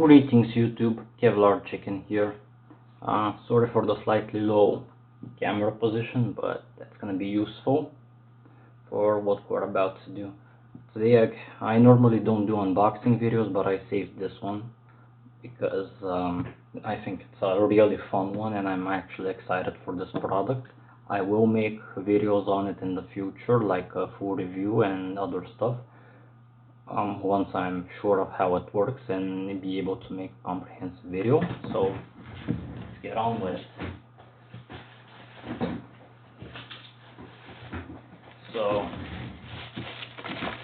Greetings YouTube, Kevlar Chicken here. Sorry for the slightly low camera position, but that's gonna be useful for what we're about to do. Today I normally don't do unboxing videos, but I saved this one because I think it's a really fun one and I'm actually excited for this product. I will make videos on it in the future, like a full review and other stuff. Once I'm sure of how it works and be able to make a comprehensive video. So let's get on with it. So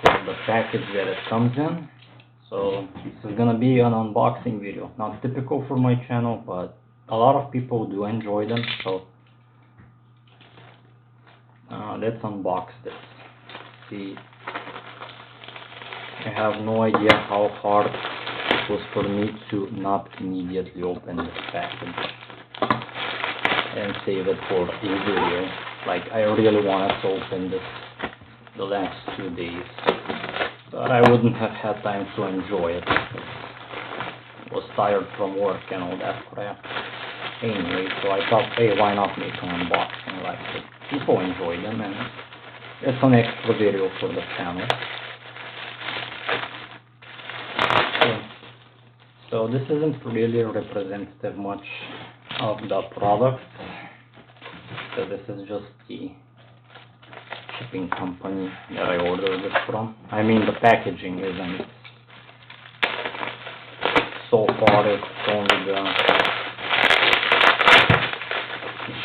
the package that it comes in. So this is gonna be an unboxing video. Not typical for my channel, but a lot of people do enjoy them. So let's unbox this. See. I have no idea how hard it was for me to not immediately open this package and save it for a video. Like, I really wanted to open this the last 2 days, but I wouldn't have had time to enjoy it. I was tired from work and all that crap. Anyway, so I thought, hey, why not make an unboxing like it? People enjoy them and it's an extra video for the channel. So this isn't really representative much of the product, so this is just the shipping company that I ordered it from. I mean, the packaging isn't. So far it's only the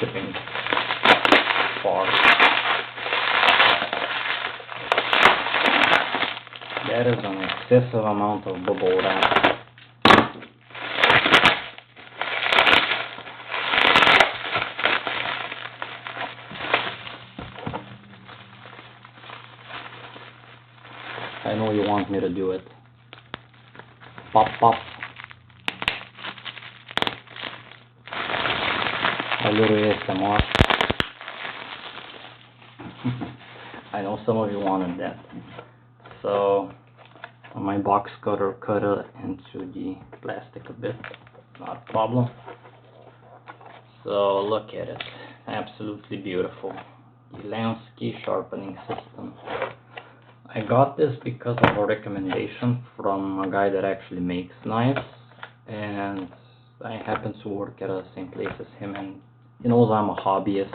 shipping part. There is an excessive amount of bubble wrap. I know you want me to do it. Pop, pop. A little ASMR. I know some of you wanted that. So, my box cutter cut it into the plastic a bit. Not a problem. So, look at it. Absolutely beautiful. The Lansky Sharpening System. I got this because of a recommendation from a guy that actually makes knives, and I happen to work at the same place as him, and he knows I'm a hobbyist,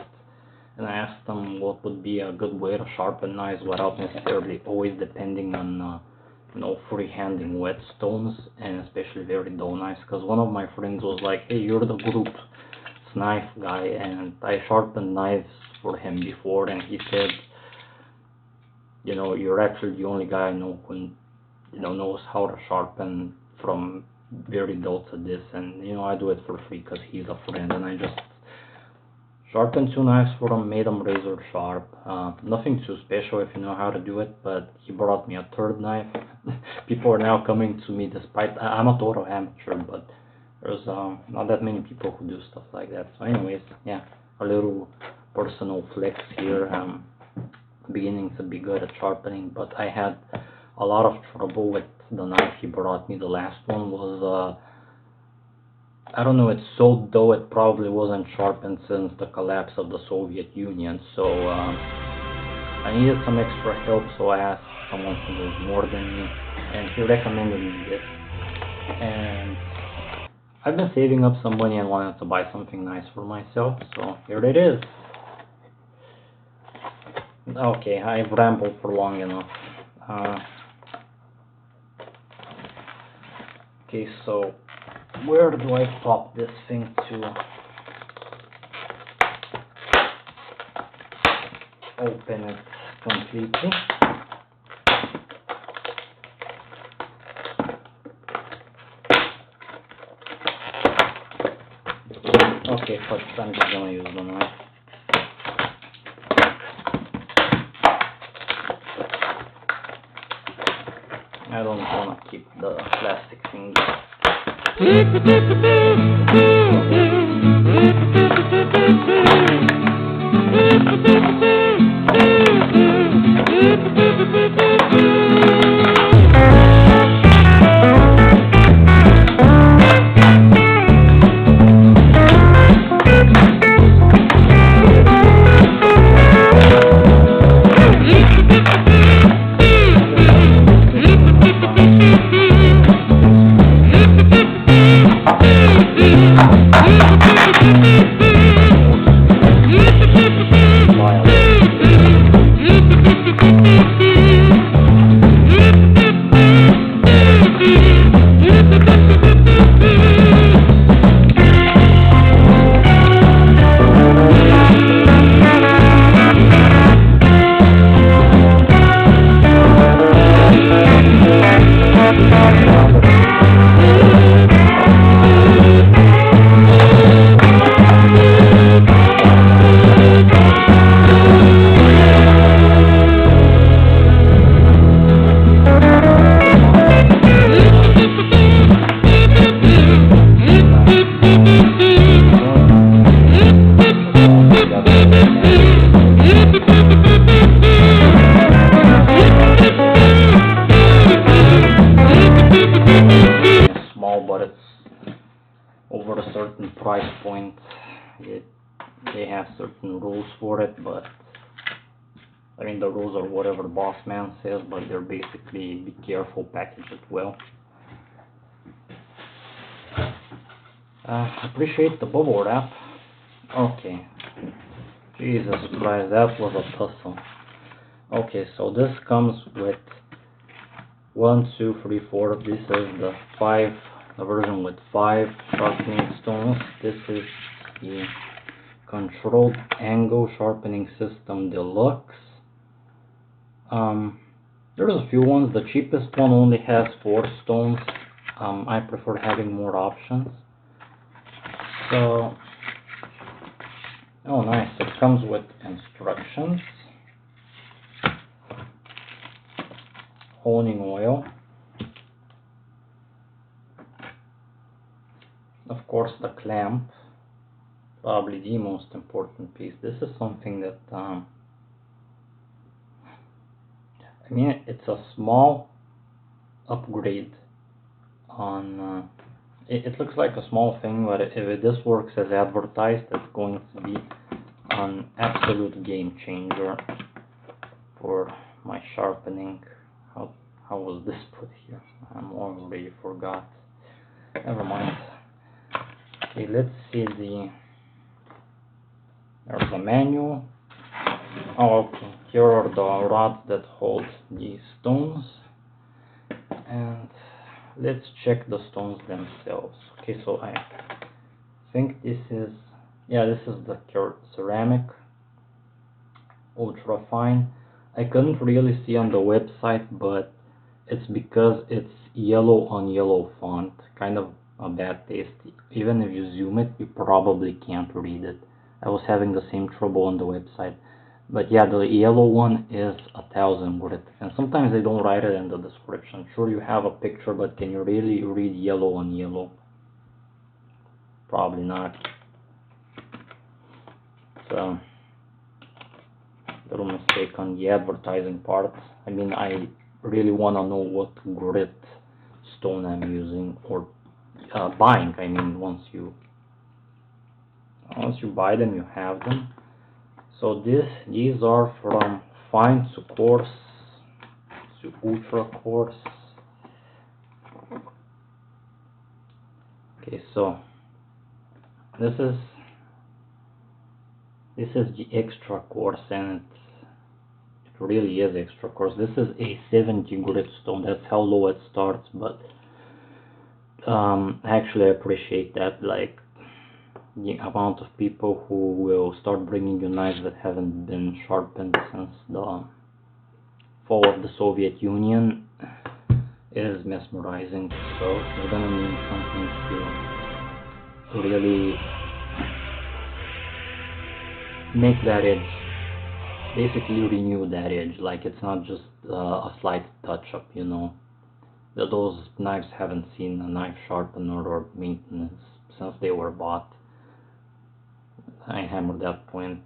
and I asked him what would be a good way to sharpen knives without necessarily always depending on free-handing whetstones, and especially very dull knives, because one of my friends was like, hey, you're the group's knife guy, and I sharpened knives for him before, and he said, you're actually the only guy I know who, knows how to sharpen from very dull to this, and, I do it for free because he's a friend, and I just sharpened 2 knives for him, made them razor sharp. Nothing too special if you know how to do it, but he brought me a 3rd knife. People are now coming to me despite, I'm a total amateur, but there's not that many people who do stuff like that. So anyways, yeah, a little personal flex here. Beginning to be good at sharpening, but I had a lot of trouble with the knife he brought me. The last one was I don't know, it's so dull it probably wasn't sharpened since the collapse of the Soviet Union, so I needed some extra help, so I asked someone who knows more than me, and he recommended me this, and I've been saving up some money and wanted to buy something nice for myself, so here it is. Okay, I've rambled for long enough. Okay, so where do I pop this thing to open it completely? Okay, first I'm just gonna use the knife. I don't want to keep the plastic thing. price point. They have certain rules for it, but I mean the rules are whatever boss man says, but they're basically be careful, package it well. Appreciate the bubble wrap. Okay. Jesus Christ, that was a tussle. Okay, so this comes with 1, 2, 3, 4. This is the version with 5 sharpening stones. This is the Controlled Angle Sharpening System Deluxe. There's a few ones. The cheapest one only has 4 stones. I prefer having more options. So, oh nice, it comes with instructions, honing oil, of course the clamp, probably the most important piece. This is something that, I mean, it's a small upgrade on, it looks like a small thing, but if this works as advertised, it's going to be an absolute game changer for my sharpening. How was this put here? I'm already forgot. Never mind. Okay, let's see there's a manual. Oh, okay. Here are the rods that hold the stones. And let's check the stones themselves. Okay, so I think this is, yeah, this is the ceramic ultra fine. I couldn't really see on the website, but it's because it's yellow on yellow font, kind of a bad taste. Even if you zoom it, you probably can't read it. I was having the same trouble on the website. But yeah, the yellow one is 1,000 grit, and sometimes they don't write it in the description. Sure, you have a picture, but can you really read yellow on yellow? Probably not. So, little mistake on the advertising part. I mean, I really want to know what grit stone I'm using, or buying. I mean, once you buy them, you have them. So these are from fine to coarse to ultra coarse. Okay, so this is the extra coarse, and it really is extra coarse. This is a 70 grit stone. That's how low it starts, but actually I appreciate that. Like, the amount of people who will start bringing you knives that haven't been sharpened since the fall of the Soviet Union is mesmerizing. So we're gonna need something to really make that edge, basically renew that edge. Like, it's not just a slight touch-up, you know. Those knives haven't seen a knife sharpener or maintenance since they were bought. I hammered that point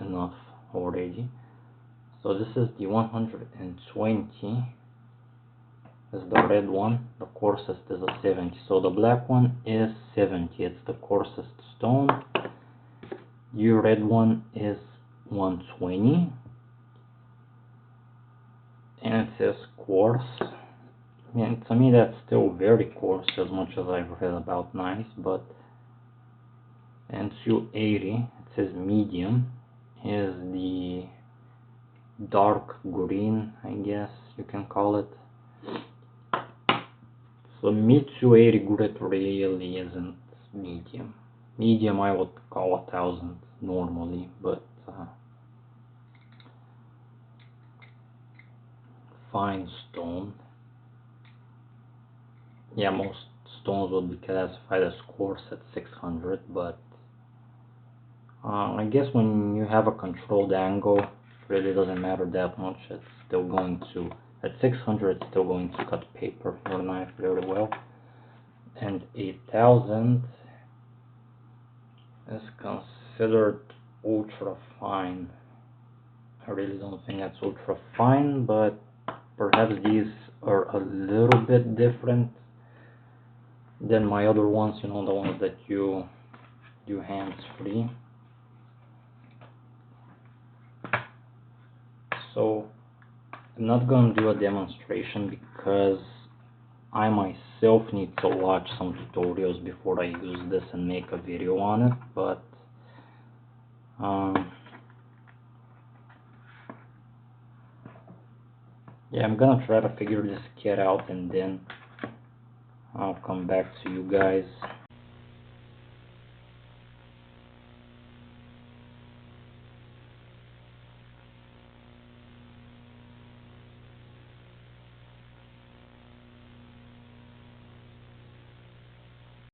enough already. So this is the 120, is the red one. The coarsest is a 70. So the black one is 70. It's the coarsest stone. The red one is 120. And it says coarse. I mean, to me that's still very coarse, as much as I've read about knives, but. And 280, it says medium, is the dark green, I guess you can call it. So mid 280 grit really isn't medium. Medium I would call 1,000 normally, but fine stone. Yeah, most stones would be classified as coarse at 600, but I guess when you have a controlled angle, it really doesn't matter that much. It's still going to, at 600, it's still going to cut paper, your knife, very well. And 8,000 is considered ultra fine. I really don't think that's ultra fine, but perhaps these are a little bit different. Then my other ones, the ones that you do hands free. So I'm not gonna do a demonstration because I myself need to watch some tutorials before I use this and make a video on it, but yeah, I'm gonna try to figure this kit out and then I'll come back to you guys.